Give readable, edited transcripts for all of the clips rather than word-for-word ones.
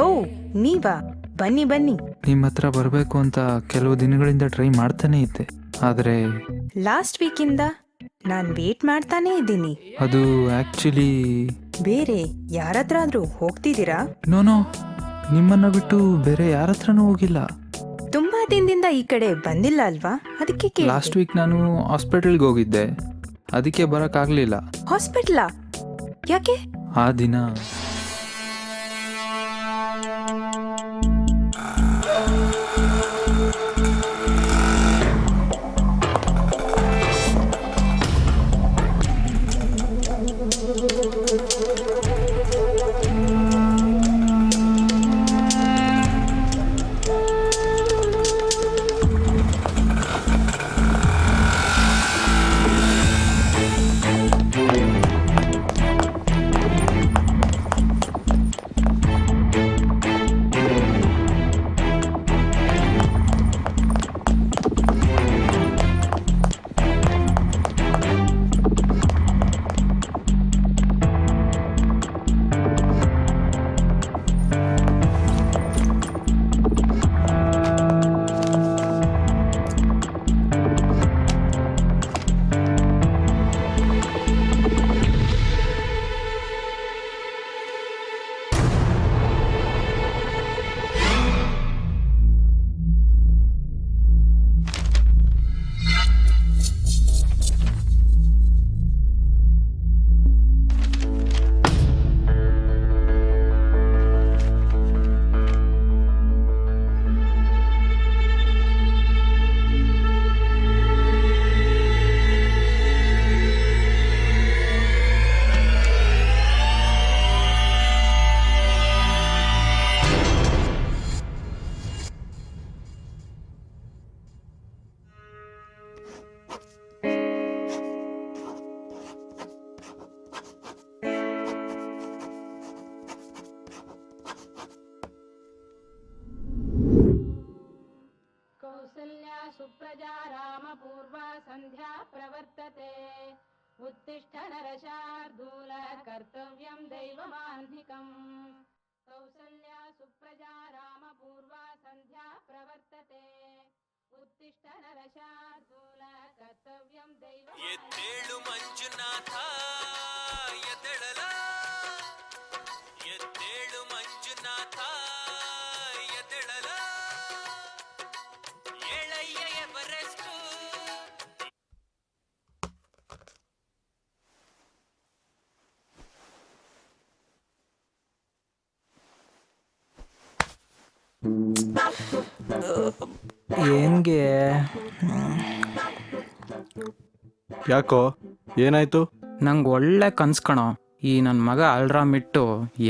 ಓ, ನೀವಾ? ಬನ್ನಿ ಬನ್ನಿ. ನಿಮ್ಮ ಹತ್ರ ಬರಬೇಕು ಅಂತ ಕೆಲವು ದಿನಗಳಿಂದ ಟ್ರೈ ಮಾಡ್ತಾನೆ ಇದ್ದೆ, ಆದರೆ ಲಾಸ್ಟ್ ವೀಕಿಂದ ನಾನ್ ವೇಟ್ ಮಾಡ್ತಾನೇ ಇದ್ದೀನಿ. ಅದು ಆ್ಯಕ್ಚುಲಿ ಬೇರೆ ಯಾರತ್ರ ಆದ್ರೂ ಹೋಗ್ತಿದ್ದೀರಾ? ನೋನೋ, ನಿಮ್ಮನ್ನು ಬಿಟ್ಟು ಬೇರೆ ಯಾರ ಹತ್ರನೂ ಹೋಗಿಲ್ಲ. ತುಂಬಾ ದಿನದಿಂದ ಈ ಕಡೆ ಬಂದಿಲ್ಲ ಅಲ್ವಾ? ಅದಕ್ಕೆ ಲಾಸ್ಟ್ ವೀಕ್ ನಾನು ಹಾಸ್ಪಿಟಲ್ಗೆ ಹೋಗಿದ್ದೆ, ಅದಕ್ಕೆ ಬರೋಕ್ಕಾಗಲಿಲ್ಲ. ಹಾಸ್ಪಿಟ್ಲಾ? ಯಾಕೆ? ಆ ದಿನ कौसल्या सुप्रजा रामपूर्वा सन्ध्या प्रवर्तते उत्तिष्ठ नरशार्दूल कर्तव्यं दैवमाह्निकम् कौसल्या सुप्रजा रामपूर्वा सन्ध्या प्रवर्तते उत्तिष्ठ नरशार्दूल कर्तव्यं ಎದ್ದೇಳು ಮಂಜುನಾಥ ಎದ್ದೇಳಲ ಎದ್ದೇಳು ಮಂಜುನಾಥ ಎದ್ದೇಳಲ ಏಳಯ್ಯ ಎವರೆಸ್ಟು ಏನ್ಗೆ? ಯಾಕೋ ಏನಾಯ್ತು? ನಂಗೆ ಒಳ್ಳೆ ಕನ್ಸ್ ಕಣೋ. ಈ ನನ್ನ ಮಗ ಅಲ್ರಾಮ್ ಇಟ್ಟು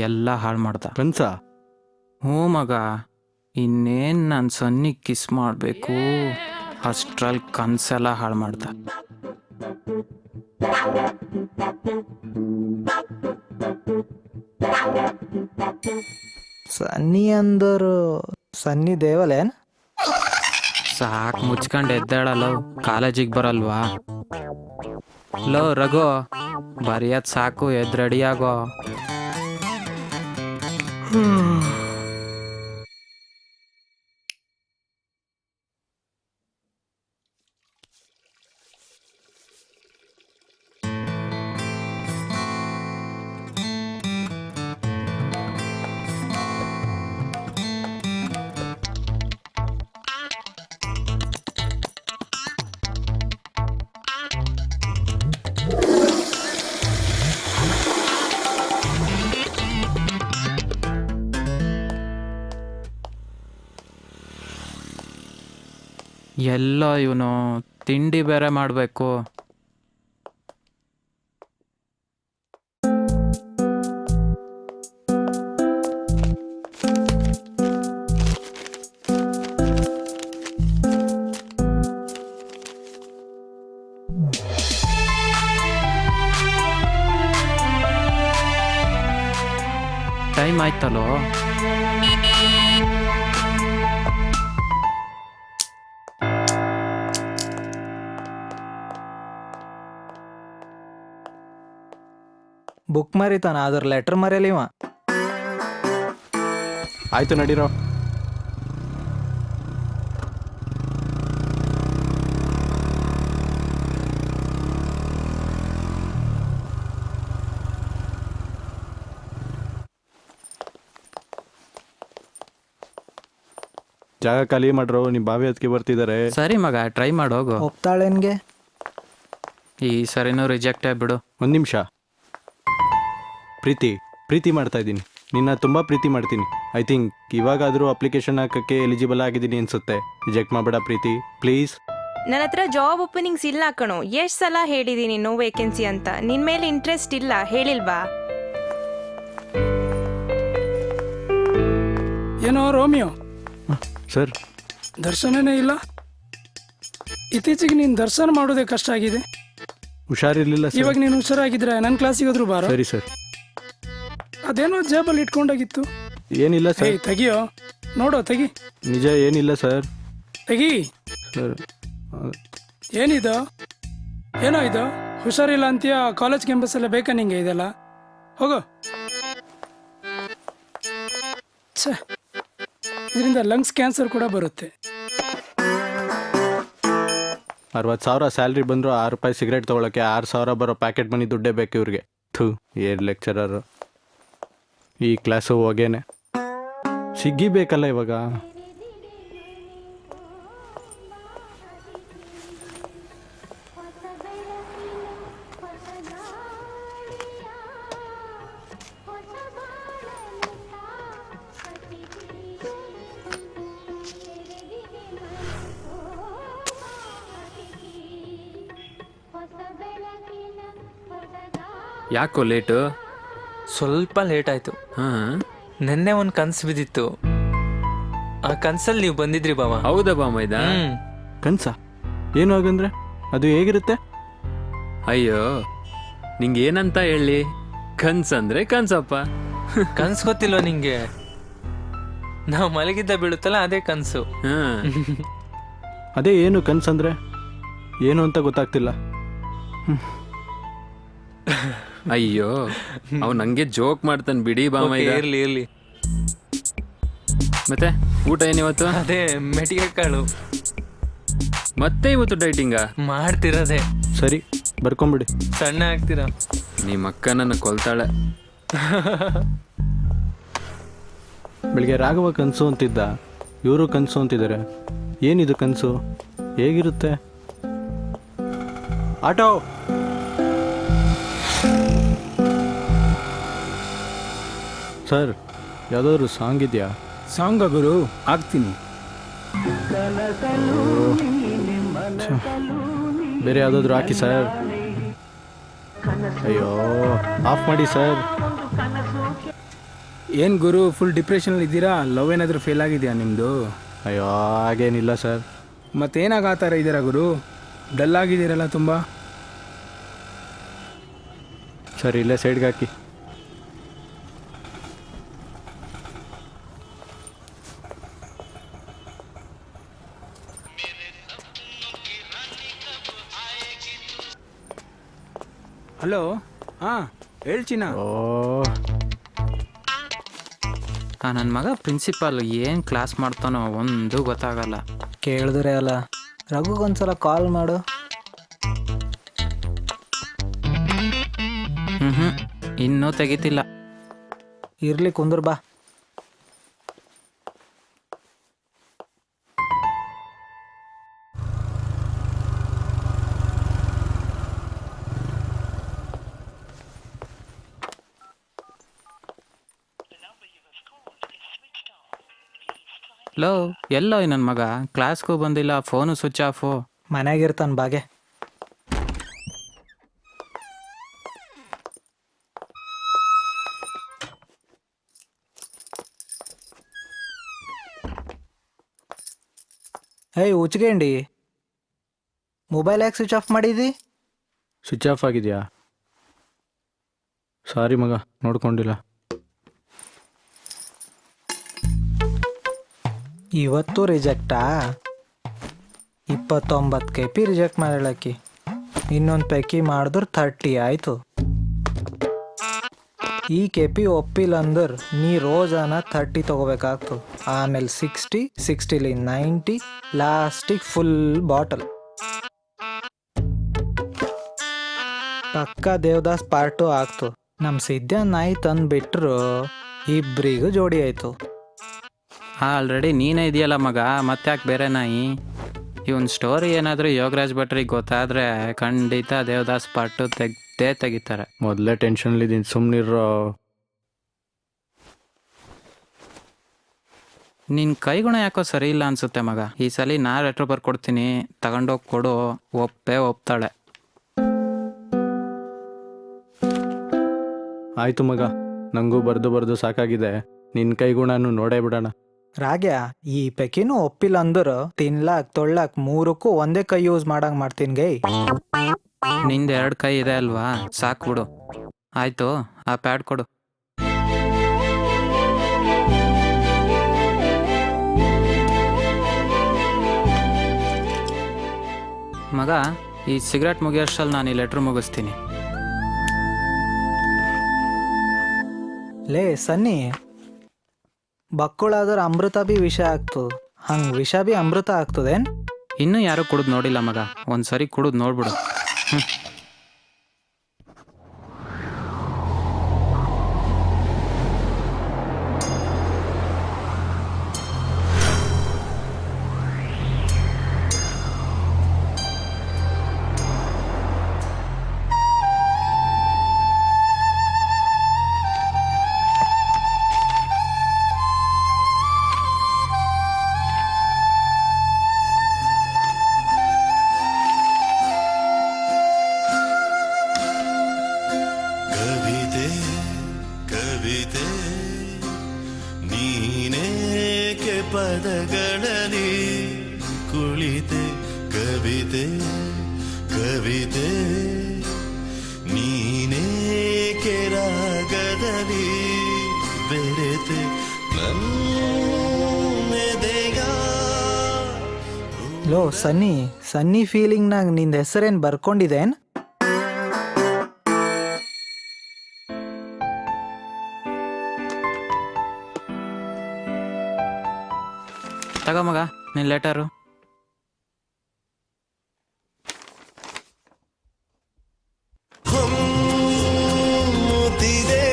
ಎಲ್ಲ ಹಾಳು ಮಾಡ್ದ. ಕನ್ಸ? ಹ್ಞೂ ಮಗ, ಇನ್ನೇನು ನಾನು ಸನ್ನಿಗೆ ಕಿಸ್ ಮಾಡಬೇಕು ಅಷ್ಟ್ರಲ್ಲಿ ಕನ್ಸೆಲ್ಲ ಹಾಳು ಮಾಡ್ದ. ಸನ್ನಿ ಅಂದರು ಸನ್ನಿ ದೇವಲೇನ್? ಸಾಕು ಮುಚ್ಕೊಂಡು ಎದ್ದಾಳಲ್ಲ, ಕಾಲೇಜಿಗೆ ಬರಲ್ವಾ? ಲೋ ರಘು, ಬರೆಯೋದು ಸಾಕು, ಎದ್ದು ರೆಡಿಯಾಗೋ. ಎಲ್ಲೋ ಇವನು ತಿಂಡಿ ಬೇರೆ ಮಾಡಬೇಕು. ಟೈಮ್ ಆಯ್ತಲ್ಲೋ. ಬುಕ್ ಮರಿತಾನ, ಅದ್ರ ಲೆಟರ್ ಮರೆಯಲಿವ. ಆಯ್ತು ನಡೀರೋ. ಜಾಗ ಖಾಲಿ ಮಾಡ್ರು, ನಿಮ್ಮ ಬಾವಿ ಅದಕ್ಕೆ ಬರ್ತಿದ್ದಾರೆ. ಸರಿ ಮಗ, ಟ್ರೈ ಮಾಡೋಗು. ಒಪ್ತಾಳೇನ್ಗೆ? ಈ ಸರಿನೂ ರಿಜೆಕ್ಟೇ ಬಿಡು. ಒಂದು ನಿಮಿಷ. ಪ್ರೀತಿ ಮಾಡ್ತಾ ಇದ್ದೀನಿ, ನಿನ್ನ ತುಂಬ ಪ್ರೀತಿ ಮಾಡ್ತೀನಿ. ಐ ಥಿಂಕ್ ಇವಾಗಾದರೂ ಅಪ್ಲಿಕೇಶನ್ ಹಾಕೋಕ್ಕೆ ಎಲಿಜಿಬಲ್ ಆಗಿದ್ದೀನಿ ಅನ್ಸುತ್ತೆ. ರಿಜೆಕ್ಟ್ ಮಾಡಬೇಡ ಪ್ರೀತಿ, ಪ್ಲೀಸ್. ನನ್ನ ಹತ್ರ ಜಾಬ್ ಓಪನಿಂಗ್ಸ್ ಇಲ್ಲ ಕಣೋ. ಎಷ್ಟು ಸಲ ಹೇಳಿದ್ದೀನಿ ನೋ ವೇಕೆನ್ಸಿ ಅಂತ. ನಿನ್ ಮೇಲೆ ಇಂಟ್ರೆಸ್ಟ್ ಇಲ್ಲ ಹೇಳಿಲ್ವಾ? ಏನೋ ರೋಮಿಯೋ, ಸರ್. ದರ್ಶನನೇ ಇಲ್ಲ. ಇತ್ತೀಚೆಗೆ ನೀನು ದರ್ಶನ ಮಾಡೋದೇ ಕಷ್ಟ ಆಗಿದೆ. ಹುಷಾರಿರ್ಲಿಲ್ಲ ಸರ್. ಇವಾಗ ನೀನು ಹುಷಾರಾಗಿದ್ರೆ ನನ್ನ ಕ್ಲಾಸಿಗೆ ಹೋದ್ರು ಬಾರೋ. ಸರಿ ಸರ್. ಅದೇನೋ ಜಾಬಲ್ಲಿ ಇಟ್ಕೊಂಡಾಗಿತ್ತು. ಏನಿಲ್ಲ ಸರ್. ತೆಗಿಯೋ, ನೋಡೋ ತೆಗಿ. ನಿಜ ಏನಿಲ್ಲ ಸರ್. ತೆಗಿ ಸರ್. ಏನಿದು? ಏನೋ ಇದು ಹುಷಾರಿಲ್ಲ ಅಂತೀಯ? ಕಾಲೇಜ್ ಕ್ಯಾಂಪಸ್ ಎಲ್ಲ ಬೇಕಾ ನಿಂಗೆ ಇದೆಲ್ಲ? ಹೋಗೋ. ಛೇ, ಇದರಿಂದ ಲಂಗ್ಸ್ ಕ್ಯಾನ್ಸರ್ ಕೂಡ ಬರುತ್ತೆ. 60,000 ಸ್ಯಾಲ್ರಿ ಬಂದರೂ 6 ರೂಪಾಯಿ ಸಿಗರೇಟ್ ತೊಗೊಳಕ್ಕೆ 6,000 ಬರೋ ಪ್ಯಾಕೆಟ್ ಮನಿ ದುಡ್ಡೇ ಬೇಕು ಇವ್ರಿಗೆ. ಥೂ, ಏನು ಲೆಕ್ಚರರು. ಈ ಕ್ಲಾಸು ಹೋಗೇನೆ ಸಿಗ್ಗಿಬೇಕಲ್ಲ ಇವಾಗ. ಯಾಕೋ ಲೇಟು? ಸ್ವಲ್ಪ ಲೇಟ್ ಆಯ್ತು. ಹಾಂ, ನೆನ್ನೆ ಒಂದು ಕನ್ಸು ಬಿದ್ದಿತ್ತು. ಆ ಕನ್ಸಲ್ಲಿ ನೀವು ಬಂದಿದ್ರಿ ಬಾವ. ಹೌದಾ ಬಾಮೈದ? ಕನ್ಸ ಏನು ಹಾಗಂದ್ರೆ ಅದು ಹೇಗಿರುತ್ತೆ? ಅಯ್ಯೋ, ನಿಂಗೆ ಏನಂತ ಹೇಳಿ? ಕನ್ಸಂದ್ರೆ ಕನ್ಸಪ್ಪ. ಕನ್ಸು ಗೊತ್ತಿಲ್ವ ನಿಂಗೆ? ನಾವು ಮಲಗಿದ್ದ ಬೀಳುತ್ತಲ್ಲ ಅದೇ ಕನ್ಸು. ಹಾಂ, ಅದೇ ಏನು ಕನ್ಸಂದ್ರೆ ಏನು ಅಂತ ಗೊತ್ತಾಗ್ತಿಲ್ಲ. ಅಯ್ಯೋ, ಅವ್ ನಂಗೆ ಜೋಕ್ ಮಾಡ್ತಾನೆ ಬಿಡಿ ಬಾಮೈದ. ಇರ್ಲಿ ಇರ್ಲಿ. ಮತ್ತೆ ಊಟ ಏನಿವತ್ತು? ಅದೇ ಮೆಟಿಗೆ ಕಾಳು. ಮತ್ತೆ ಇವತ್ತು ಡೈಟಿಂಗ ಮಾಡ್ತಿರೋದೆ. ಸರಿ, ಬರ್ಕೊಂಬಿಡಿ. ಸಣ್ಣ ಆಗ್ತೀರಾ? ನಿಮ್ಮ ಅಕ್ಕ ನನ್ನ ಕೊಲ್ತಾಳೆ. ಬೆಳಿಗ್ಗೆ ರಾಘವ ಕನಸು ಅಂತಿದ್ದ, ಇವರು ಕನಸು ಅಂತಿದ್ದಾರೆ. ಏನಿದು ಕನಸು? ಹೇಗಿರುತ್ತೆ? ಆಟೋ ಸರ್, ಯಾವುದಾದ್ರು ಸಾಂಗ್ ಇದೆಯಾ? ಸಾಂಗ ಗುರು, ಆಗ್ತೀನಿ. ಬೇರೆ ಯಾವುದಾದ್ರು ಹಾಕಿ ಸರ್. ಅಯ್ಯೋ, ಆಫ್ ಮಾಡಿ ಸರ್. ಏನು ಗುರು, ಫುಲ್ ಡಿಪ್ರೆಷನಲ್ಲಿ ಇದ್ದೀರಾ? ಲವ್ ಏನಾದರೂ ಫೇಲ್ ಆಗಿದೆಯಾ ನಿಮ್ಮದು? ಅಯ್ಯೋ, ಹಾಗೇನಿಲ್ಲ ಸರ್. ಮತ್ತೇನಾಗ ಆ ಥರ ಇದ್ದೀರಾ ಗುರು? ಡಲ್ ಆಗಿದ್ದೀರಲ್ಲ ತುಂಬ. ಸರ್, ಇಲ್ಲೇ ಸೈಡ್ಗೆ ಹಾಕಿ. ಹಲೋ, ಹಾಂ ಹೇಳ್ಚಿನ. ಓ, ನನ್ನ ಮಗ ಪ್ರಿನ್ಸಿಪಾಲ್ ಏನು ಕ್ಲಾಸ್ ಮಾಡ್ತಾನೋ ಒಂದು ಗೊತ್ತಾಗಲ್ಲ. ಕೇಳಿದ್ರೆ ಅಲ್ಲ, ರಘುಗೊಂದ್ಸಲ ಕಾಲ್ ಮಾಡು. ಇನ್ನೂ ತೆಗಿತಿಲ್ಲ. ಇರ್ಲಿ, ಕುಂದ್ರ ಬಾ. ಲೋ, ಎಲ್ಲೋ ನನ್ನ ಮಗ? ಕ್ಲಾಸ್ಗೂ ಬಂದಿಲ್ಲ, ಫೋನು ಸ್ವಿಚ್ ಆಫು. ಮನೆಯಾಗಿರ್ತಾನೆ ಬಾಗೆ. ಏಯ್ ಉಚ್ಕೇಂಡಿ, ಮೊಬೈಲ್ ಯಾಕೆ ಸ್ವಿಚ್ ಆಫ್ ಮಾಡಿದಿ? ಸ್ವಿಚ್ ಆಫ್ ಆಗಿದೆಯಾ? ಸಾರಿ ಮಗ, ನೋಡ್ಕೊಂಡಿಲ್ಲ. ಇವತ್ತು ರಿಜೆಕ್ಟಾ? 29 KP ರಿಜೆಕ್ಟ್ ಮಾಡಲಕ್ಕಿ. ಇನ್ನೊಂದು ಪೈಕಿ ಮಾಡಿದ್ರೆ 30 ಆಯಿತು. ಈ ಕೆಪಿ ಒಪ್ಪಿಲ್ಲ ಅಂದ್ರೆ ನೀ ರೋಜಾನ 30 ತಗೋಬೇಕಾಗ್ತದೆ, ಆಮೇಲೆ 60, 60ಲಿ 90, ಲಾಸ್ಟಿಗೆ ಫುಲ್ ಬಾಟಲ್. ಪಕ್ಕ ದೇವದಾಸ್ ಪಾರ್ಟು ಆಗ್ತು. ನಮ್ಮ ಸಿದ್ಧ ನಾಯಿ ತಂದ್ಬಿಟ್ರು ಇಬ್ರಿಗೂ ಜೋಡಿ ಆಯ್ತು. ಆಲ್ರೆಡಿ ನೀನೇ ಇದೆಯಲ್ಲ ಮಗ, ಮತ್ತೆ ಯಾಕೆ ಬೇರೆ ನಾಯಿ? ಇವನ್ ಸ್ಟೋರಿ ಏನಾದರೂ ಯೋಗರಾಜ್ ಭಟ್ರಿಗೆ ಗೊತ್ತಾದರೆ ಖಂಡಿತ ದೇವದಾಸ್ ಪಾರ್ಟು ತೆಗಿತಾರೆ. ಮೊದಲೇ ಟೆನ್ಷನ್ಲಿದ್ದೀನಿ, ಸುಮ್ಮನಿರೋ. ನಿನ್ನ ಕೈಗುಣ ಯಾಕೋ ಸರಿ ಇಲ್ಲ ಅನ್ಸುತ್ತೆ ಮಗ. ಈ ಸಲ ನಾ ಲೆಟ್ರ್ ಬರ್ಕೊಡ್ತೀನಿ, ತಗೊಂಡೋಗಿ ಕೊಡು, ಒಪ್ತಾಳೆ. ಆಯಿತು ಮಗ, ನನಗೂ ಬರೆದು ಸಾಕಾಗಿದೆ. ನಿನ್ನ ಕೈಗುಣನು ನೋಡೇ ಬಿಡೋಣ. ರಾಗ್ಯ, ಈ ಪೆಕಿನೂ ಒಪ್ಪಿಲ್ಲ ಅಂದ್ರೆ ತಿನ್ಲಾಕ್ ತೊಳ್ಳಾಕ್ ಮೂರಕ್ಕೂ ಒಂದೇ ಕೈ ಯೂಸ್ ಮಾಡಂಗ್ ಮಾಡ್ತೀನಿ ಗೈ. ನಿಂದು 2 ಕೈ ಇದೆ ಅಲ್ವಾ, ಸಾಕು ಬಿಡು. ಆಯಿತು, ಆ ಪ್ಯಾಡ್ ಕೊಡು. ಮಗ, ಈ ಸಿಗರೇಟ್ ಮುಗಿಯೋಷ್ಟಲ್ಲಿ ನಾನು ಈ ಲೆಟ್ರ್ ಮುಗಿಸ್ತೀನಿ. ಲೇ ಸನ್ನಿ, ಬಕ್ಕುಳಾದ್ರೆ ಅಮೃತ ಬಿ ವಿಷ ಆಗ್ತದ, ಹಂಗೆ ವಿಷ ಬಿ ಅಮೃತ ಆಗ್ತದೇನ್? ಇನ್ನೂ ಯಾರೂ ಕುಡಿದು ನೋಡಿಲ್ಲ ಮಗ, ಒಂದ್ಸರಿ ಕುಡಿದು ನೋಡ್ಬಿಡು. ಕವಿತೆ ಕವಿತೆ ನೀನೇಕೆ ಪದಗಳಲ್ಲಿ ಕುಳಿತೆ, ಕವಿತೆ ಕವಿತೆ ನೀನೇಕೆ ರಾಗದಲ್ಲಿ ಬೆರೆತೆ ನನ್ನೆದೆಯ. ಲೋ ಸನ್ನಿ ಫೀಲಿಂಗ್ನಾಗ ನಿಂದ ಹೆಸರೇನು ಬರ್ಕೊಂಡಿದೇನ್? ತಗೋ ಮಗ ನಿನ್ನ ಲೆಟರು. ಹೊಮ್ಮುತ್ತಿದೆ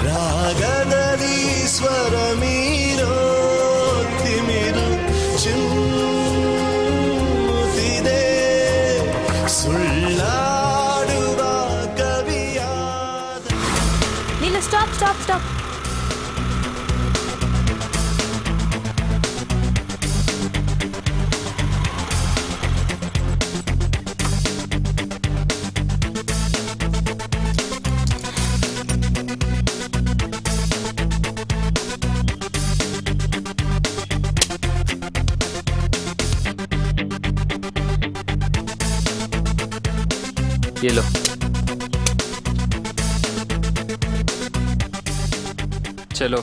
ರಾಗದಲ್ಲಿ ಸ್ವರ ಮೀರೋ ತಿಮಿರು ಚಿಮ್ಮುತ್ತಿದೆ ಸುಳ್ಳಾಡುವ ಕವಿಯಾದ. ನಿಲ್ಲ, ಸ್ಟಾಪ್ ಸ್ಟಾಪ್ ಸ್ಟಾಪ್. ये लो। चलो,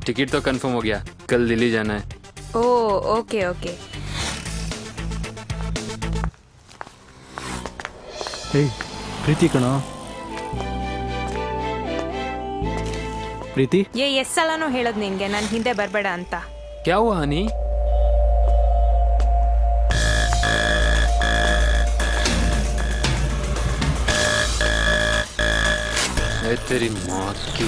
टिकट तो कंफर्म हो गया, कल दिल्ली जाना है। ಓ ಓಕೆ ಓಕೆ. ಏಯ್ ಪ್ರೀತಿ ಕಣೋ. ಪ್ರೀತಿ, ಎಸ್ ಸಲನೂ ಹೇಳೋದು ನಿನ್ಗೆ ನನ್ನ ಹಿಂದೆ ಬರಬೇಡ ಅಂತ. क्या हुआ हनी? तेरी मौत की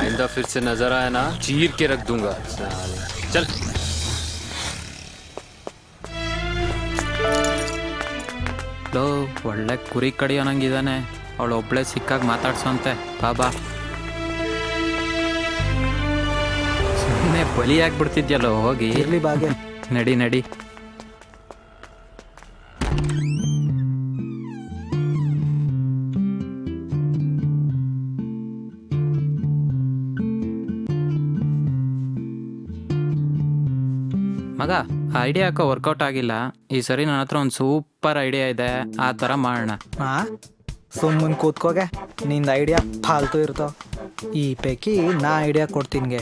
आइंदा फिर से नजर आया ना, चीर के रख दूंगा साले। चल ಲೋ, ಒಳ್ಳೆ ಕುರಿ ಕಡಿಯೋನಂಗಿದ್ದಾನೆ. ಅವಳು ಒಬ್ಳೆ ಸಿಕ್ಕಾಗ ಮಾತಾಡ್ಸೋಂತೆ. ಬಾಬಾ, ಸುಮ್ಮನೆ ಬಲಿಯಾಗ್ಬಿಡ್ತಿದ್ಯಲ್ಲೋ, ಹೋಗಿ ಇರ್ಲಿ ಬಾಗೆ. ನಡಿ ನಡಿ. ಮಗ, ಆ ಐಡಿಯಾ ಯಾಕೋ ವರ್ಕೌಟ್ ಆಗಿಲ್ಲ. ಈ ಸರಿ ನನ್ನ ಹತ್ರ ಒಂದು ಸೂಪರ್ ಐಡಿಯಾ ಇದೆ, ಆ ಥರ ಮಾಡೋಣ. ಸುಮ್ಮನೆ ಕೂತ್ಕೋಗೆ, ನಿಂದ ಐಡಿಯಾ ಫಾಲ್ತು ಇರ್ತಾವ. ಈ ಪೈಕಿ ನಾ ಐಡಿಯಾ ಕೊಡ್ತೀನಿಗೆ.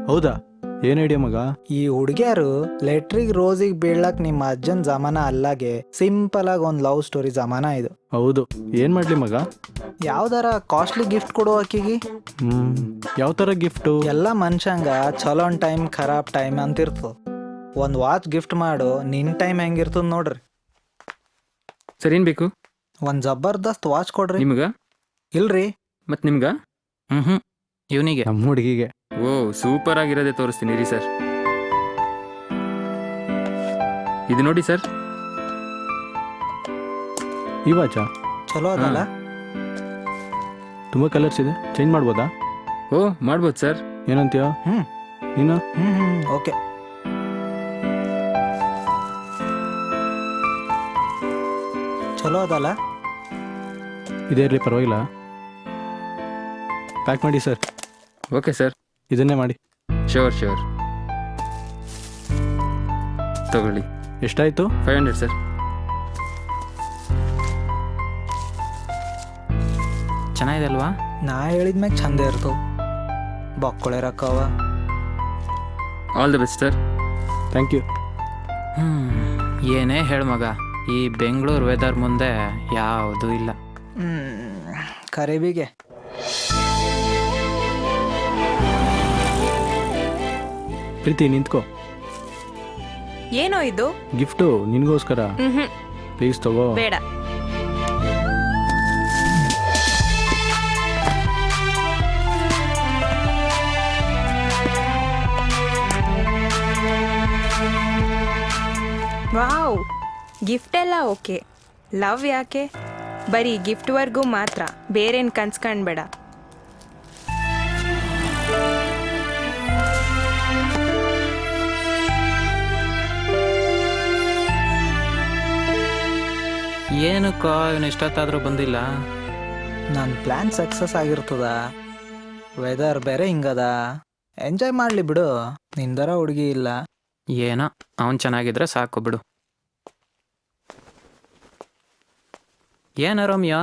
ಹೌದಾ? ಏನ್ ಐಡಿಯಾ ಮಗ? ಈ ಹುಡುಗಿಯರು ಲೆಟ್ರಿಗ್ ರೋಸಿಗೆ ಬೀಳಕ್ ನಿಮ್ಮ ಅಜ್ಜನ್ ಜಮಾನ ಅಲ್ಲಾಗೆ ಸಿಂಪಲ್ ಆಗಿ ಒಂದು ಲವ್ ಸ್ಟೋರಿ ಜಮಾನ ಇದು. ಹೌದು, ಏನ್ ಮಾಡ್ಲಿ ಮಗ? ಯಾವ್ದಾರ ಕಾಸ್ಟ್ಲಿ ಗಿಫ್ಟ್ ಕೊಡು ಆಕಿಗೆ. ಯಾವ ತರ ಗಿಫ್ಟು? ಎಲ್ಲ ಮನುಷ್ಯಂಗ ಚಲೋನ್ ಟೈಮ್ ಖರಾಬ್ ಟೈಮ್ ಅಂತಿರ್ತದ. ಒಂದು ವಾಚ್ ಗಿಫ್ಟ್ ಮಾಡು, ನಿನ್ ಟೈಮ್ ಹೆಂಗಿರ್ತದ ನೋಡ್ರಿ. ಸರ್ ಏನ್ ಬೇಕು ಒಂದು ಜಬರ್ದಸ್ತ್ ವಾಚ್ ಕೊಡ್ರಿ. ನಿಮ್ಗ? ಇಲ್ರಿ, ಮತ್ ನಿಮ್ಗ? ಇವನಿಗೆ ನಮ್ಮ ಹುಡುಗಿಗೆ. ಓ ಸೂಪರ್ ಆಗಿರೋದೇ ತೋರಿಸ್ತೀನಿ ರೀ ಸರ್. ಇದು ನೋಡಿ ಸರ್. ಈ ವಾಚ ಚಲೋ ಅದಲ್ಲ? ತುಂಬಾ ಕಲರ್ಸ್ ಇದೆ, ಚೇಂಜ್ ಮಾಡ್ಬೋದಾ? ಓ ಮಾಡ್ಬೋದು ಸರ್. ಏನಂತೀಯ? ಹ್ಮ್ ನೀನು? ಓಕೆ. ಚಲೋ ಅದಲ್ಲ? ಇದೇ ಇರಲಿ, ಪರವಾಗಿಲ್ಲ. ಪ್ಯಾಕ್ ಮಾಡಿ ಸರ್. ಓಕೆ ಸರ್, ಇದನ್ನೇ ಮಾಡಿ. Sure sure. ತಗೊಳ್ಳಿ. ಎಷ್ಟಾಯ್ತು? 500 ಸರ್. ಚೆನ್ನಾಗಿದೆ ಅಲ್ವಾ? ನಾ ಹೇಳಿದ್ಮ್ಯಾಗ ಚಂದ ಇರ್ತವ, ಬಕ್ಕೊಳೆ ರಕ್ಕವ. All the best sir. Thank you. ಏನೇ ಹೇಳ ಮಗ, ಈ ಬೆಂಗಳೂರು ವೆದರ್ ಮುಂದೆ ಯಾವುದೂ ಇಲ್ಲ. ಕರಿಬಿಗೆ ಪ್ರೀತಿ ನಿಂತ್ಕೋ. ಏನೋ ಇದು? ಗಿಫ್ಟು ನಿನ್ಗೋಸ್ಕರ. ಪ್ಲೀಸ್ ತಗೋ. ಬೇಡ. ವಾವ್, ಗಿಫ್ಟ್ ಎಲ್ಲ ಓಕೆ, ಲವ್ ಯಾಕೆ? ಬರೀ ಗಿಫ್ಟ್ವರೆಗೂ ಮಾತ್ರ, ಬೇರೇನು ಕನ್ಸ್ಕೊಂಡ್ಬೇಡ. ಏನಕ್ಕೋ ಇವನು ಇಷ್ಟೊತ್ತಾದರೂ ಬಂದಿಲ್ಲ? ನನ್ನ ಪ್ಲ್ಯಾನ್ ಸಕ್ಸಸ್ ಆಗಿರ್ತದ. ವೆದರ್ ಬೇರೆ ಹಿಂಗದ, ಎಂಜಾಯ್ ಮಾಡಲಿ ಬಿಡು. ನಿಂದರ ಹುಡುಗಿ ಇಲ್ಲ. ಏನೋ ಅವನು ಚೆನ್ನಾಗಿದ್ರೆ ಸಾಕು ಬಿಡು. ಏನ ರೋಮಿಯೋ,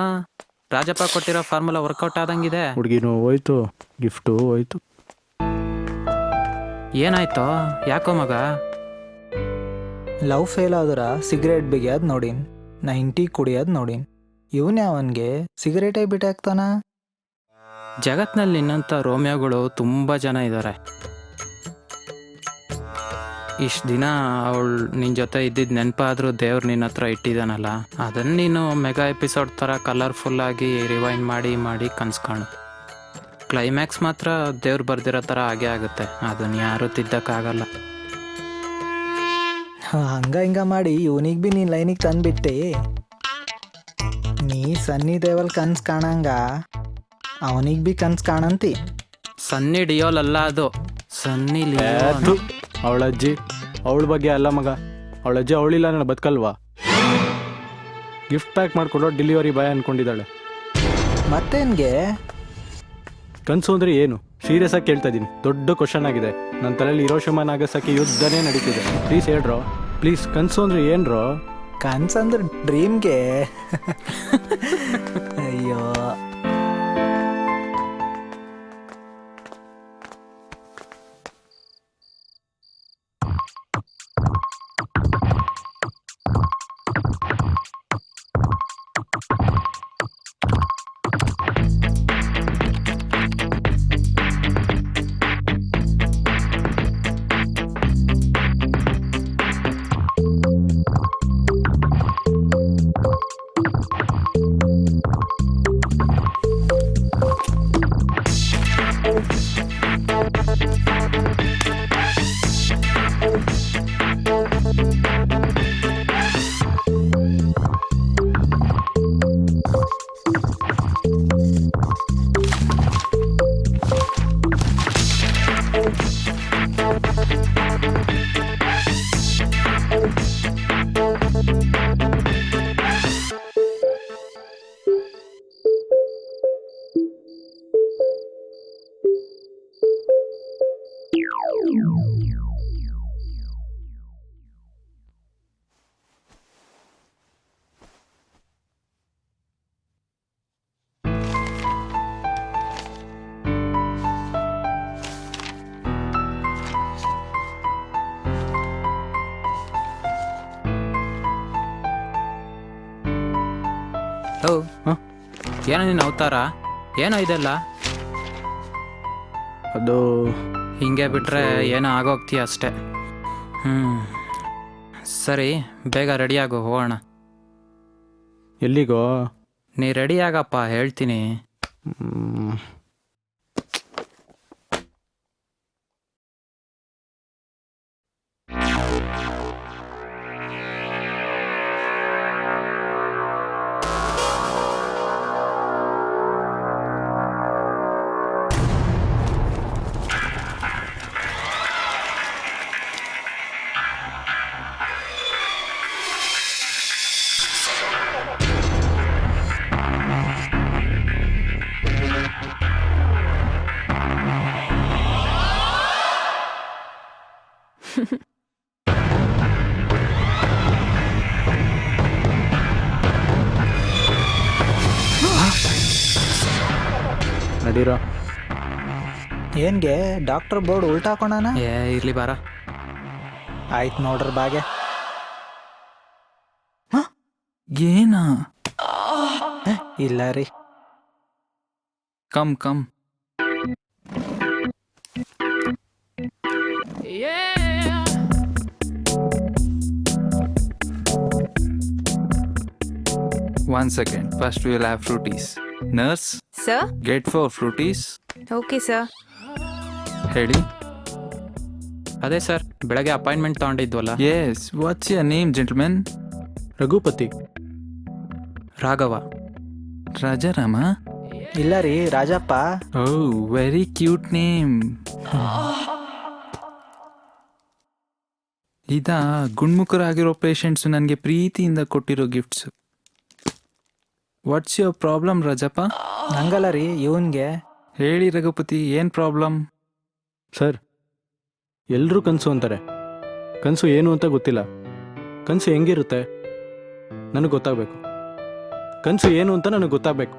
ರಾಜಪ್ಪ ಕೊಟ್ಟಿರೋ ಫಾರ್ಮುಲಾ ವರ್ಕೌಟ್ ಆದಂಗಿದೆ. ಹುಡುಗಿನೂ ಹೋಯ್ತು, ಗಿಫ್ಟು ಹೋಯ್ತು. ಏನಾಯ್ತೋ? ಯಾಕೋ ಮಗ? ಲವ್ ಫೇಲ್ ಆದ್ರ ಸಿಗರೇಟ್ ಬಿಗಿಯೋದು ನೋಡಿನ್, 90 ಕುಡಿಯೋದು ನೋಡಿನ್. ಇವನ್ ಅವನ್ಗೆ ಸಿಗರೇಟೇ ಬಿಟ್ಟಾಕ್ತಾನ. ಜಗತ್ನಲ್ಲಿ ನಿನ್ನಂಥ ರೋಮಿಯೋಗಳು ತುಂಬ ಜನ ಇದ್ದಾರೆ. ಇಷ್ಟು ದಿನ ಅವಳು ನಿನ್ನ ಜೊತೆ ಇದ್ದಿದ್ದು ನೆನಪಾದರೂ ದೇವ್ರು ನಿನ್ನ ಹತ್ರ ಇಟ್ಟಿದ್ದಾನಲ್ಲ, ಅದನ್ನು ನೀನು ಮೆಗಾ ಎಪಿಸೋಡ್ ಥರ ಕಲರ್ಫುಲ್ಲಾಗಿ ರಿವೈಂಡ್ ಮಾಡಿ ಕನ್ಸ್ಕಾಣು. ಕ್ಲೈಮ್ಯಾಕ್ಸ್ ಮಾತ್ರ ದೇವ್ರು ಬರ್ದಿರೋ ಥರ ಹಾಗೆ ಆಗುತ್ತೆ, ಅದನ್ನು ಯಾರೂ ತಿದ್ದಕ್ಕಾಗಲ್ಲ. ಹಂಗ ಹಿಂಗ ಮಾಡಿ ಇವನಿಗೆ ಬಿ ನೀನ್ ಲೈನಿಗೆ ತಂದ್ಬಿಟ್ಟೆ. ನೀ ಸನ್ನಿ ದೇವಲ್ ಕನ್ಸ್ ಕಾಣಂಗ ಅವನಿಗೆ ಬಿ ಕನ್ಸ್ ಕಾಣಂತಿ. ಸನ್ನಿ ಡಿಯೋಲ್ ಅಲ್ಲ ಅದು, ಸನ್ನಿ ಲಿಯೋನ್. ಅವಳಜ್ಜಿ ಅವಳ ಬಗ್ಗೆ ಅಲ್ಲ ಮಗ, ಅವಳಜ್ಜಿ ಅವಳಿಲ್ಲ ನಾನು ಬದುಕಲ್ವಾ? ಗಿಫ್ಟ್ ಪ್ಯಾಕ್ ಮಾಡಿಕೊಡೋ ಡೆಲಿವರಿ ಬಾಯ್ ಅನ್ಕೊಂಡಿದ್ದಾಳೆ. ಮತ್ತೇನ್ಗೆ ಕನ್ಸು ಅಂದ್ರೆ ಏನು? ಸೀರಿಯಸ್ ಆಗಿ ಕೇಳ್ತಾ ಇದ್ದೀನಿ, ದೊಡ್ಡ ಕ್ವಶನ್ ಆಗಿದೆ. ನನ್ನ ತಲೆಯಲ್ಲಿ ಹಿರೋಶಿಮಾ ನಾಗಸಾಕಿ ಯುದ್ಧನೇ ನಡೀತಿದೆ. ಪ್ಲೀಸ್ ಹೇಳ್ರೋ, ಪ್ಲೀಸ್. ಕನ್ಸು ಅಂದ್ರೆ ಏನ್ರೋ? ಕನ್ಸಂದ್ರೆ ಡ್ರೀಮ್ಗೆ. ಅಯ್ಯೋ, ಏನೋ ನೀನು ಅವತಾರ, ಏನೋ ಇದೆಲ್ಲ ಅದು ಹಿಂಗೆ ಬಿಟ್ರೆ ಏನೋ ಆಗೋಗ್ತೀಯ ಅಷ್ಟೇ. ಸರಿ, ಬೇಗ ರೆಡಿಯಾಗು, ಹೋಗೋಣ. ಎಲ್ಲಿಗೋ? ನೀ ರೆಡಿ ಆಗಪ್ಪ, ಹೇಳ್ತೀನಿ. ನಡೀರೋ. ಏನ್ಗೆ ಡಾಕ್ಟರ್ ಬೋರ್ಡ್ ಉಲ್ಟಾ ಹಾಕೋಣ? ಇರ್ಲಿ ಬಾರ. ಆಯ್ತು ನೋಡ್ರಿ ಬಾಗೆ. ಏನಾ? ಇಲ್ಲ ರೀ. Come come. One second. First we will have fruities. Nurse, ಸರ್? get 4 fruities. Okay sir. ಹೇಳಿ. ಅದೇ ಸರ್, ಬೆಳಗ್ಗೆ ಅಪಾಯಿಂಟ್ಮೆಂಟ್ ತಗೊಂಡಿದ್ವಲ್ಲ. Yes. What's your name, gentleman? Raghupati. Raghava. Rajaram? ಇಲ್ಲ ರೀ, Rajappa. Oh, very cute name. ಇದಾ ಗುಣ್ಮುಖರಾಗಿರೋ ಪೇಷಂಟ್ಸು ನನಗೆ ಪ್ರೀತಿಯಿಂದ ಕೊಟ್ಟಿರೋ gifts. What's your problem Rajappa? ನಂಗಲ್ಲ ರೀ, ಇವನ್ಗೆ. ಹೇಳಿ ರಘುಪತಿ, ಏನು ಪ್ರಾಬ್ಲಮ್? ಸರ್, ಎಲ್ಲರೂ ಕನಸು ಅಂತಾರೆ. ಕನಸು ಏನು ಅಂತ ಗೊತ್ತಿಲ್ಲ. ಕನಸು ಹೆಂಗಿರುತ್ತೆ ನನಗೆ ಗೊತ್ತಾಗಬೇಕು. ಕನಸು ಏನು ಅಂತ ನನಗೆ ಗೊತ್ತಾಗಬೇಕು.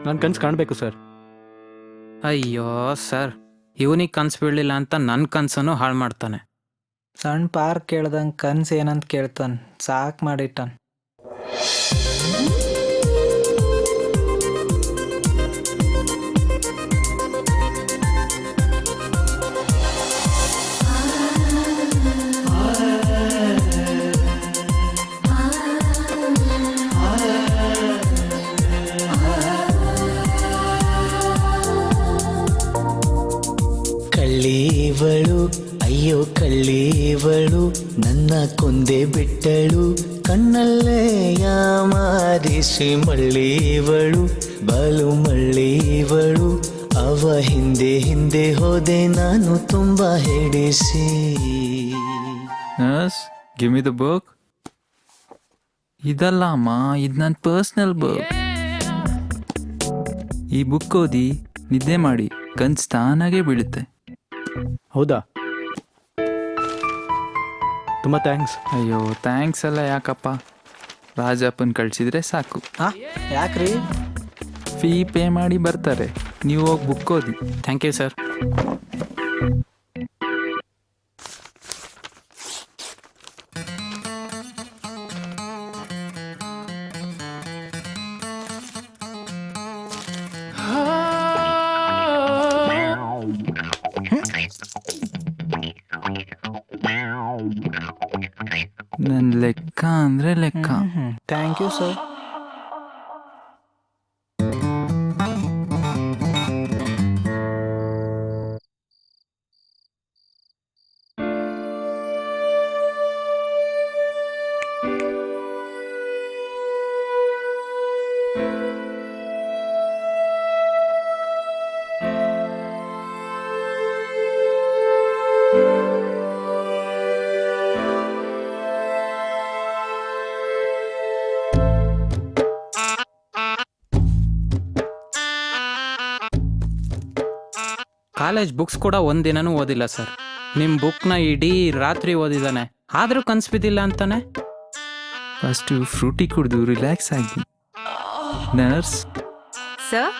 ನಾನು ಕನಸು ಕಾಣಬೇಕು ಸರ್. ಅಯ್ಯೋ ಸರ್, ಇವನಿಗೆ ಕನ್ಸು ಬೀಳಲಿಲ್ಲ ಅಂತ ನನ್ನ ಕನಸನ್ನು ಹಾಳು ಮಾಡ್ತಾನೆ. ಸಣ್ಣ ಪಾರ್ಕ್ ಕೇಳ್ದಂಗೆ ಕನ್ಸು ಏನಂತ ಕೇಳ್ತಾನೆ. ಸಾಕು ಮಾಡಿಟ್ಟಾನ. ಕಳ್ಳೀವಳು, ಅಯ್ಯೋ ಕಳ್ಳೀವಳು, ನನ್ನ ಕೊಂದೆ ಬಿಟ್ಟಳು, ಕಣ್ಣಲ್ಲೇ ಯಾಮಾರಿಸಿ ಮಳ್ಳೀವಳು, ಬಾಲು ಮಳ್ಳೀವಳು, ಅವ ಹಿಂದೆ ಹಿಂದೆ ಹೋದೆ ನಾನು ತುಂಬ ಹಿಡಿಸಿ. Nurse, give me the book. ಇದಲ್ಲ ಅಮ್ಮ, ಇದು ನನ್ನ ಪರ್ಸ್ನಲ್ ಬುಕ್. ಈ ಬುಕ್ ಓದಿ ನಿದ್ದೆ ಮಾಡಿ ಕನ್ಸು ತಾನಾಗೆ ಬೀಳುತ್ತೆ. ಹೌದಾ? ತುಂಬ ಥ್ಯಾಂಕ್ಸ್. ಅಯ್ಯೋ ಥ್ಯಾಂಕ್ಸ್ ಎಲ್ಲ ಯಾಕಪ್ಪ, ರಾಜಪ್ಪನ್ ಕಳಿಸಿದ್ರೆ ಸಾಕು. ಯಾಕ್ರಿ? ಫೀ ಪೇ ಮಾಡಿ ಬರ್ತಾರೆ, ನೀವು ಹೋಗಿ ಬುಕ್ ಓದಿ. Thank you sir. ನನ್ನ ಲೆಕ್ಕ ಅಂದರೆ ಲೆಕ್ಕ. Thank you sir. College books ಕೂಡ ಒಂದಿನನೂ ಓದಿಲ್ಲ ಸರ್. ನಿಮ್ಮ ಬುಕ್ನ ಇಡೀ ರಾತ್ರಿ ಓದಿದ್ದಾನೆ, ಆದರೂ ಕನ್ಸು ಬಿದ್ದಿಲ್ಲ ಅಂತಾನೆ. ಫಸ್ಟು ಫ್ರೂಟಿ ಕುಡಿದು ರಿಲ್ಯಾಕ್ಸ್ ಆಗಿ. ನರ್ಸ್. ಸರ್?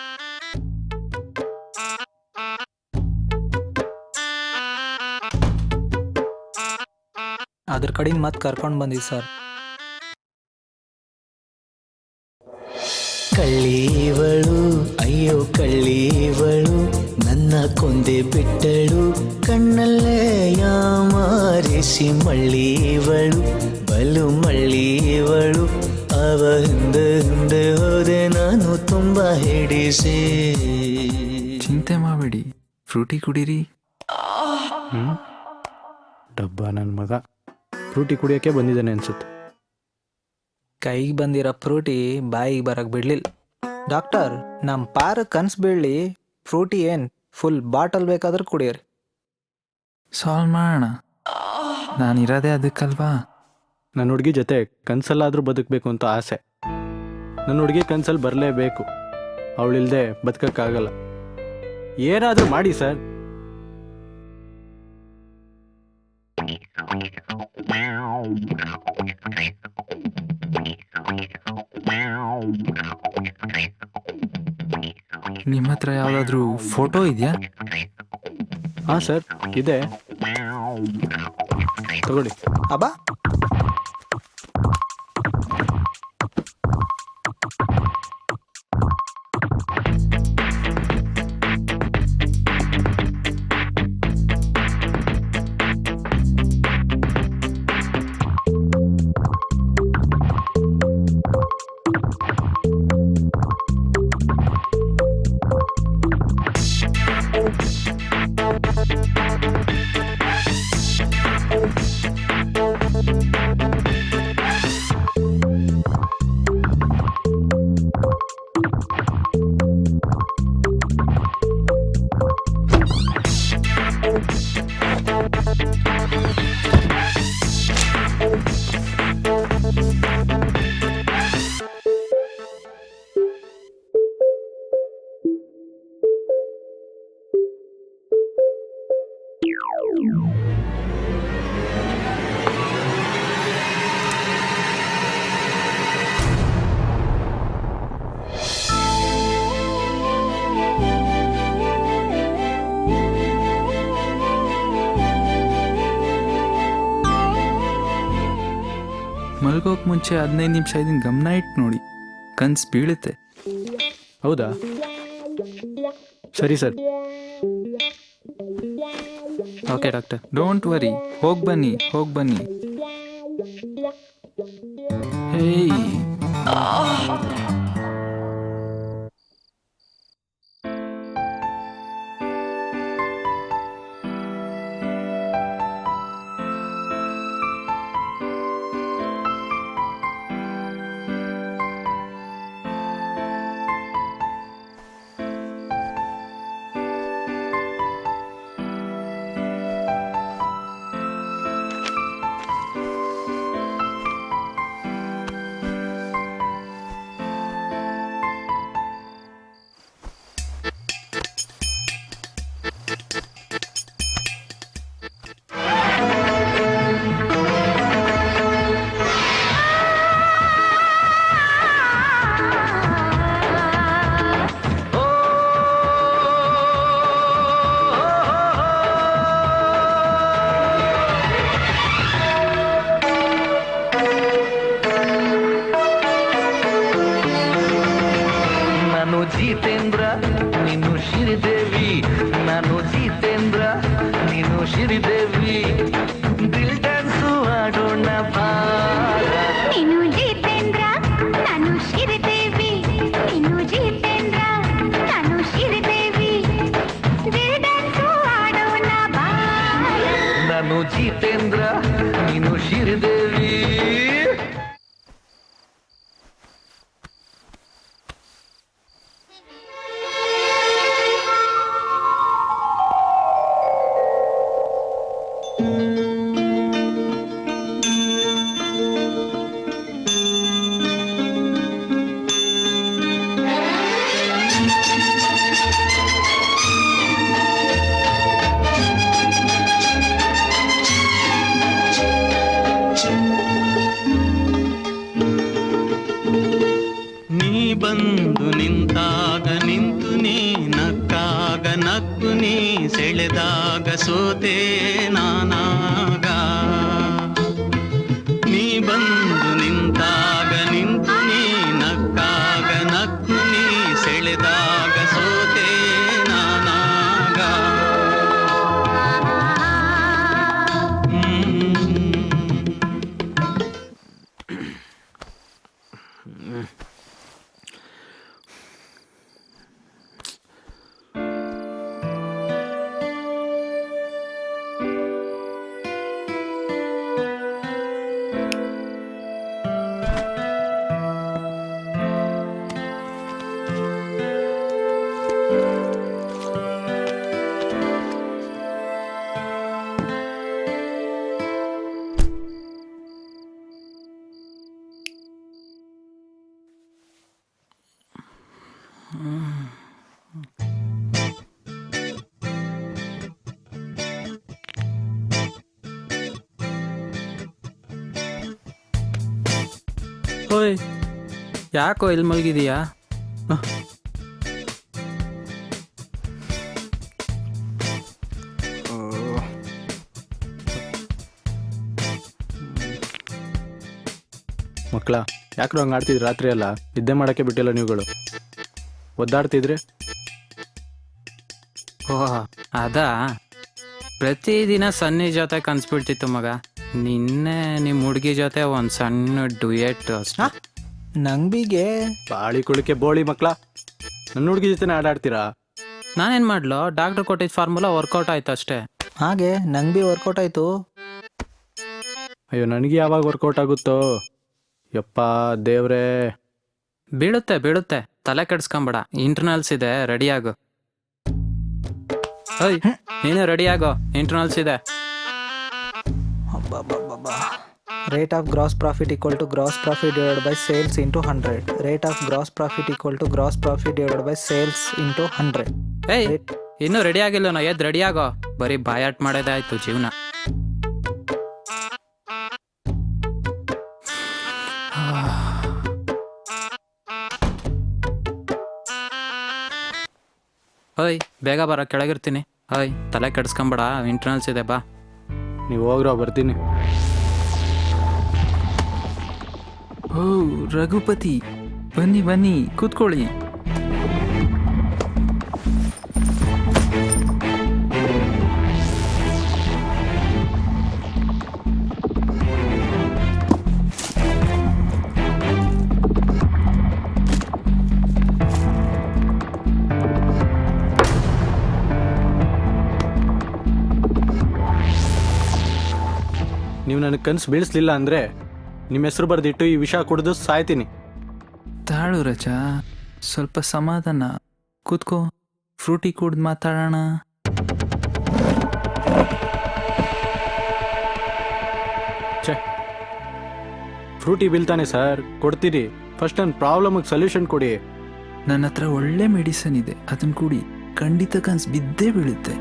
ಅದ್ರ ಕಡೆಯಿಂದ ಮತ್ತೆ ಕರ್ಕೊಂಡು ಬಂದಿದ್ದು ಸರ್. ಕಳ್ಳೀವಳು ಅಯ್ಯೋ ಕಳ್ಳೀವಳು ನನ್ನ ಕೊಂದೆ ಬಿಟ್ಟಳು ಕಣ್ಣಲ್ಲೇ ಯಾಮಾರಿಸಿ ಮಳ್ಳೀವಳು ಬಲು ಮಳ್ಳೀವಳು ಅವ ಹಿಂದೆ ಹಿಂದೆ ಹೋದೆ ನಾನು ತುಂಬಾ ಹಿಡಿಸಿ. ಚಿಂತೆ ಮಾಡಬೇಡಿ, ಫ್ರೂಟಿ ಕುಡೀರಿ. ಡಬ್ಬ ನನ್ನ ಮಗ ಫ್ರೂಟಿ ಕುಡಿಯೋಕ್ಕೆ ಬಂದಿದ್ದಾನೆ ಅನ್ಸುತ್ತೆ. ಕೈಗೆ ಬಂದಿರೋ ಫ್ರೂಟಿ ಬಾಯಿಗೆ ಬರಕ್ ಬಿಡ್ಲಿಲ್ಲ. ಡಾಕ್ಟರ್, ನಮ್ಮ ಪಾರ ಕನ್ಸು ಬೀಳಲಿ, ಫ್ರೂಟಿ ಏನು ಫುಲ್ ಬಾಟಲ್ ಬೇಕಾದ್ರೆ ಕುಡಿಯೋರಿ. ಸಾಲ್ವ್ ಮಾಡೋಣ, ನಾನಿರೋದೇ ಅದಕ್ಕಲ್ವಾ. ನನ್ನ ಹುಡುಗಿ ಜೊತೆ ಕನ್ಸಲ್ಲಾದರೂ ಬದುಕಬೇಕು ಅಂತ ಆಸೆ. ನನ್ನ ಹುಡುಗಿ ಕನ್ಸಲ್ಲಿ ಬರಲೇಬೇಕು, ಅವಳಿಲ್ದೆ ಬದುಕಕ್ಕಾಗಲ್ಲ. ಏನಾದರೂ ಮಾಡಿ ಸರ್. ನಿಮ್ಮ ಹತ್ರ ಯಾವುದಾದ್ರೂ ಫೋಟೋ ಇದೆಯಾ? ಹಾಂ ಸರ್, ಇದೆ, ತಗೊಳ್ಳಿ. ಅಬ್ಬಾ, ಮಲ್ಗೋಕೆ ಮುಂಚೆ 15 ನಿಮಿಷ ಇದನ್ನ ಗಮನ ಇಟ್ಟು ನೋಡಿ, ಕನ್ಸು ಬೀಳುತ್ತೆ. ಹೌದಾ? ಸರಿ sir. Okay doctor. Don't worry, ಹೋಗಿ ಬನ್ನಿ. ಹೇಯ್, ಜಿತೇಂದ್ರ ನೀನು ಶ್ರೀದೇವಿ, ನಾನು ಜಿತೇಂದ್ರ ನೀನು ಶ್ರೀದೇವಿ, ದಿಲ್ ಡ್ಯಾನ್ಸು ಆಡೋಣ ಬಾರ. ನೀನು ಜಿತೇಂದ್ರ ನಾನು ಶ್ರೀದೇವಿ, ನೀನು ಜಿತೇಂದ್ರ ನಾನು ಶ್ರೀದೇವಿ, ದಿಲ್ ಡ್ಯಾನ್ಸು ಆಡೋಣ ಬಾರ. ನಾನು ಜಿತೇಂದ್ರ ನೀನು ಶ್ರೀದೇವಿ. ಬಂದು ನಿಂತಾಗ ನಿಂತು ನೀ ನಕ್ಕಾಗ ನಕ್ಕು ನೀ ಸೆಳೆದಾಗ ಸೋತೆ ನಾನಾಗ. ನೀ ಬಂದು ನಿಂತಾಗ ನಿಂತು ನೀ ನಕ್ಕಾಗ ನಕ್ಕು ಓಯ್ ಯಾಕೋ ಇಲ್ಲಿ ಮಲಗಿದೀಯಾ? ಮಕ್ಕಳ ಯಾಕ್ರೋ ಹಂಗೆ ಆಡ್ತಿದ್ರಿ ರಾತ್ರಿ ಎಲ್ಲ? ನಿದ್ದೆ ಮಾಡೋಕ್ಕೆ ಬಿಟ್ಟಿಲ್ಲ ನೀವುಗಳು. ಒದ್ದಾಡ್ತಿದ್ರಿ. ಓಹ್ ಅದಾ, ಪ್ರತಿದಿನ ಸನ್ನಿ ಜೊತೆ ಕನ್ಸ್ಬಿಡ್ತಿತ್ತು ಮಗ. ನಿನ್ನೆ ನಿಮ್ಮ ಹುಡುಗಿ ಜೊತೆ ಒಂದು ಸಣ್ಣ ಡುಯೆಟ್ ಅಷ್ಟೇ. ನಂಬಿಗೆ ಬಾಳಿ ಕುಳಿಕೆ ಬೋಳಿ ಮಕ್ಕಳ, ನನ್ನ ಹುಡುಗಿ ಜೊತೆನೇ ಆಡಾಡ್ತೀರಾ? ನಾನೇನು ಮಾಡ್ಲೋ, ಡಾಕ್ಟ್ರ್ ಕೊಟ್ಟಿದ್ದ ಫಾರ್ಮುಲಾ ವರ್ಕೌಟ್ ಆಯ್ತು ಅಷ್ಟೇ. ಹಾಗೆ ನಂಗೆ ಬಿ ವರ್ಕೌಟ್ ಆಯ್ತು. ಅಯ್ಯೋ ನನಗೆ ಯಾವಾಗ ವರ್ಕೌಟ್ ಆಗುತ್ತೋ ಯಪ್ಪ ದೇವ್ರೇ. ಬೀಳುತ್ತೆ ಬೀಳುತ್ತೆ, ತಲೆ ಕೆಡ್ಸ್ಕೊಂಬೇಡ. ಇಂಟರ್ನಲ್ಸ್ ಇದೆ, ರೆಡಿ ಆಗು. ಓಯ್ ನೀನು ರೆಡಿ ಆಗೋ, ಇಂಟರ್ನಲ್ಸ್ ಇದೆ. Rate of gross profit equal to gross profit divide by sales into 100. Rate of gross profit equal to gross profit divide by sales into 100. ಏಯ್ ಇನ್ನೂ ರೆಡಿ ಆಗಿಲ್ಲ ನಾ, ಎದ್ದು ರೆಡಿ ಆಗೋ. ಬರೀ ಬಾಯಾಟ್ ಮಾಡೋದೇ ಆಯ್ತು ಜೀವನ. ಓಯ್ ಬೇಗ ಬರ, ಕೆಳಗಿರ್ತೀನಿ. ಓಯ್ ತಲೆ ಕೆಡ್ಸ್ಕೊಂಬೇಡ, ಇಂಟರ್ನಲ್ಸ್ ಇದೆ, ಬಾ. ನೀವು ಹೋಗ್ರೋ, ಬರ್ತೀನಿ. ಓ ರಘುಪತಿ, ಬನ್ನಿ ಬನ್ನಿ ಕೂತ್ಕೊಳ್ಳಿ. ನೀವು ನನಗೆ ಕನಸು ಬೀಳಿಸ್ಲಿಲ್ಲ ಅಂದರೆ ನಿಮ್ಮ ಹೆಸರು ಬರೆದಿಟ್ಟು ಈ ವಿಷ ಕುಡಿದು ಸಾಯ್ತೀನಿ. ತಾಳು ರಜಾ, ಸ್ವಲ್ಪ ಸಮಾಧಾನ. ಕೂತ್ಕೋ, ಫ್ರೂಟಿ ಕುಡ್ದು ಮಾತಾಡೋಣ. ಛೇ, ಫ್ರೂಟಿ ಬೀಳ್ತಾನೆ ಸರ್, ಕೊಡ್ತೀರಿ. ಫಸ್ಟ್ ನನ್ನ ಪ್ರಾಬ್ಲಮಿಗೆ ಸೊಲ್ಯೂಷನ್ ಕೊಡಿ. ನನ್ನ ಹತ್ರ ಒಳ್ಳೆ ಮೆಡಿಸನ್ ಇದೆ, ಅದನ್ನು ಕುಡಿ. ಖಂಡಿತ ಕನ್ಸು ಬಿದ್ದೇ ಬೀಳುತ್ತೆ.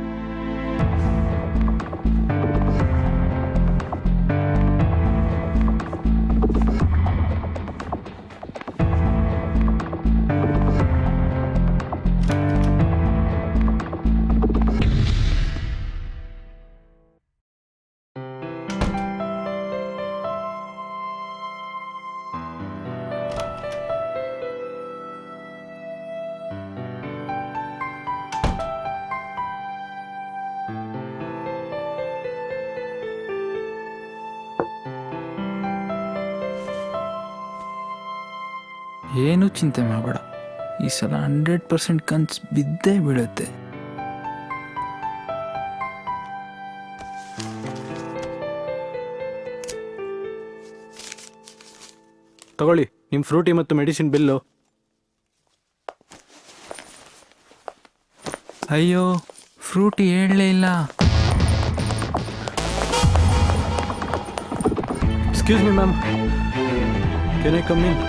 ಏನೂ ಚಿಂತೆ ಮಾಡಬೇಡ, ಈ ಸಲ 100% ಕನ್ಸು ಬಿದ್ದೇ ಬೀಳುತ್ತೆ. ತಗೊಳ್ಳಿ ನಿಮ್ಮ ಫ್ರೂಟಿ ಮತ್ತು ಮೆಡಿಸಿನ್ ಬಿಲ್ಲು. ಅಯ್ಯೋ, ಫ್ರೂಟಿ ಹೇಳಲೇ ಇಲ್ಲ. Excuse me ma'am, can I come in?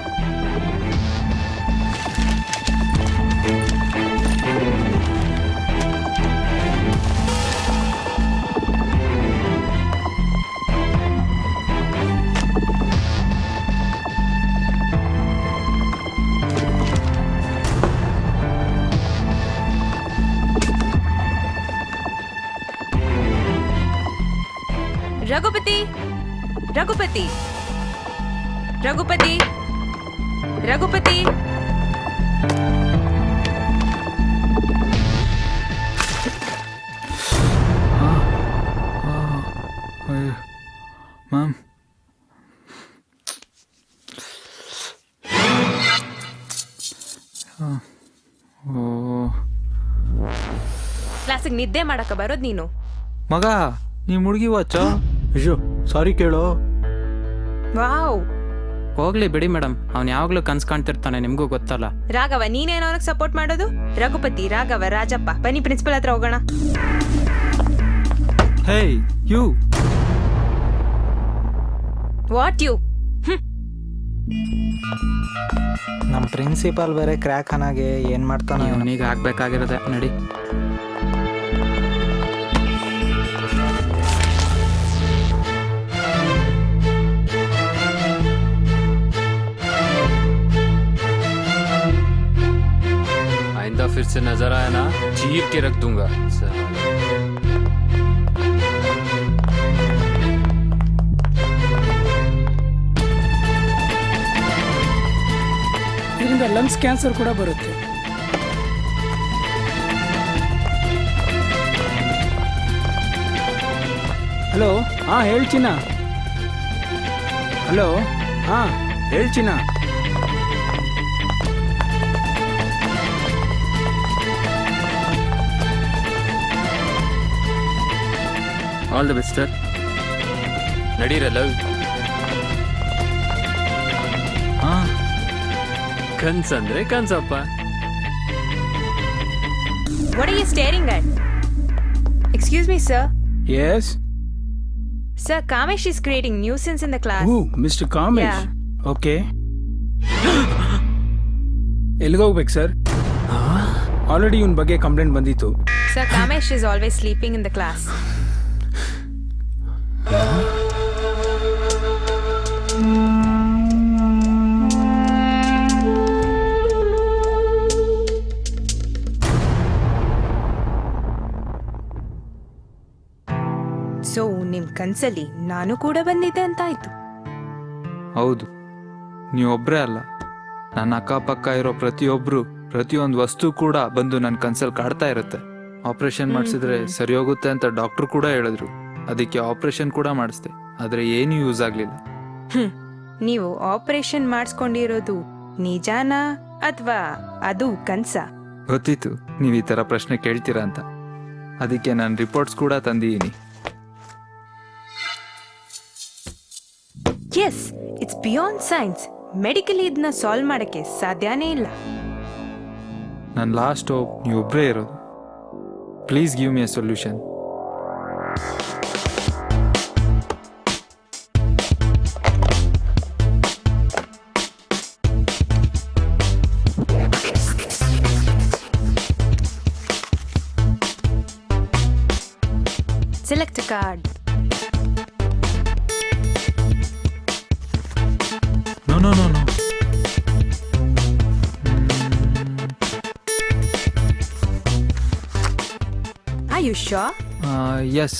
Raghupati, Raghupati, Raghupati, Raghupati. Ma'am, ಕ್ಲಾಸಿಗೆ ನಿದ್ದೆ ಮಾಡಕ ಬರೋದು ನೀನು? ಮಗ ನಿಮ್ಮ ಹುಡುಗಿ ವಾಚ? ಅಯ್ಯೋ ಸಾರಿ ಕೇಳೋ. ವಾವ್, ಹೋಗ್ಲಿ ಬಿಡಿ ಮೇಡಮ್, ಅವ್ನು ಯಾವಾಗಲೂ ಕನ್ಸ್ ಕಾಣ್ತಿರ್ತಾನೆ, ನಿಮಗೂ ಗೊತ್ತಲ್ಲ. ರಾಘವ ನೀನೇನೋ ಅವನಿಗೆ ಸಪೋರ್ಟ್ ಮಾಡೋದು? ರಘುಪತಿ, ರಾಘವ, ರಾಜಪ್ಪ, ಬನ್ನಿ ಪ್ರಿನ್ಸಿಪಲ್ ಹತ್ರ ಹೋಗೋಣ. ಹೇಯ್ ಯು, ವಾಟ್ ಯು? ನಮ್ಮ ಪ್ರಿನ್ಸಿಪಾಲ್ ಬೇರೆ ಕ್ರ್ಯಾಕ್ ಅನಾಗೆ ಏನು ಮಾಡ್ತಾನೆ ಇವನಿಗೆ ಆಗ್ಬೇಕಾಗಿರೋದೆ ನಡಿ. आइंदा फिर से नजर आया ना चीर के रख दूंगा। ಇದರಿಂದ ಲಂಗ್ಸ್ ಕ್ಯಾನ್ಸರ್ ಕೂಡ ಬರುತ್ತೆ. ಹಲೋ ಹಾಂ ಹೇಳ್ಚಿನ. ಹಲೋ ಹಾಂ ಹೇಳ್ಚಿನ. All the best sir. ನಡೀರಲ್ಲ ಹಾಂ ಕನ್ಸಂದ್ರೆ ಕನ್ಸಪ್ಪ. What are you staring at? Excuse me, sir. Yes. Sir, Kamesh is creating nuisance in the class. ಓ ಮಿಸ್ಟರ್ ಕಾಮೇಶ್. Yeah. ಓಕೆ. ಎಲ್ಲಿಗೆ ಹೋಗ್ಬೇಕು ಸರ್? ಆಲ್ರೆಡಿ ಇವನ್ ಬಗ್ಗೆ ಕಂಪ್ಲೇಂಟ್ ಬಂದಿತ್ತು. Sir, Kamesh is always sleeping in the class. So ನಿಮ್ ಕನ್ಸಲ್ಲಿ ನಾನು ಕೂಡ ಬಂದಿದ್ದೆ ಅಂತಾಯ್ತು. ಹೌದು, ನೀವೊಬ್ಬರೇ ಅಲ್ಲ, ನನ್ನ ಅಕ್ಕಪಕ್ಕ ಇರೋ ಪ್ರತಿಯೊಂದು ವಸ್ತು ಕೂಡ ಬಂದು ನನ್ನ ಕನ್ಸಲ್ಲಿ ಕಾಡ್ತಾ ಇರುತ್ತೆ. ಆಪರೇಷನ್ ಮಾಡಿಸಿದ್ರೆ ಸರಿ ಹೋಗುತ್ತೆ ಅಂತ ಡಾಕ್ಟ್ರು ಕೂಡ ಹೇಳಿದ್ರು. ಅದಕ್ಕೆ ಆಪರೇಷನ್ ಕೂಡ ಮಾಡಿಸ್ದೆ, ಆದರೆ ಏನೂ ಯೂಸ್ ಆಗಲಿಲ್ಲ. ನೀವು ಆಪರೇಷನ್ ಮಾಡಿಸ್ಕೊಂಡಿರೋದು ನಿಜಾನಾ ಅಥವಾ ಅದು ಕನ್ಸ? ಗೊತ್ತಿತ್ತು ನೀವು ಈ ಥರ ಪ್ರಶ್ನೆ ಕೇಳ್ತೀರಾ ಅಂತ, ಅದಕ್ಕೆ ನಾನು ರಿಪೋರ್ಟ್ಸ್ ಕೂಡ ತಂದಿದ್ದೀನಿ. Yes, it's beyond science. Medically ಇದನ್ನ ಸಾಲ್ವ್ ಮಾಡಕ್ಕೆ ಸಾಧ್ಯನೇ ಇಲ್ಲ. ನನ್ನ ಲಾಸ್ಟ್ ಹೋಪ್ ನೀವೊಬ್ಬರೇ ಇರೋದು. Please give me a solution. Select a card. No. Are you sure? Yes.